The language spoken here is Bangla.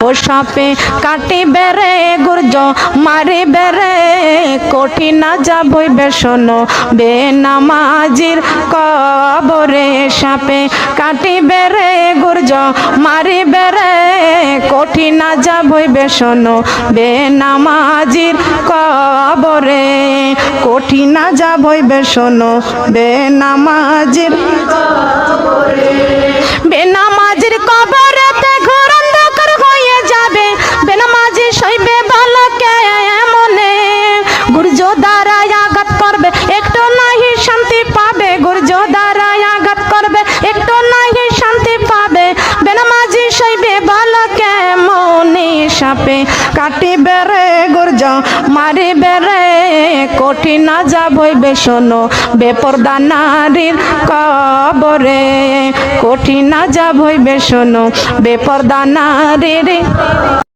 ও সাপে কাটিবে রে গুর্জ মারিবে রে কঠিন যাবই বেসন বেনামাজির কবরে সাপে কাটিবে রে গুর্জ মারিবে রে কঠিন যাবই বেসন বেনামাজির কবরে কঠিন যাবই বেসন বেনামাজির কবরে বেনামাজির কবরেতে ঘোর অন্ধকার হয়ে যাবে বেনামাজি সইবে ভালো কে মনে গুর্জ দ্বারায় আঘাত করবে একটু নাহি শান্তি পাবে গুর্জ দ্বারায় আঘাত করবে একটু নাহি শান্তি পাবে বেনামাজি সইবে ভালো কে মনে সাপে কাটিবে রে গুর্জ মারিবে রে কঠিন যাবই বেসন বেপরদা নারীর কবরে কঠিন যাবই বেসন বেপরদা নারীর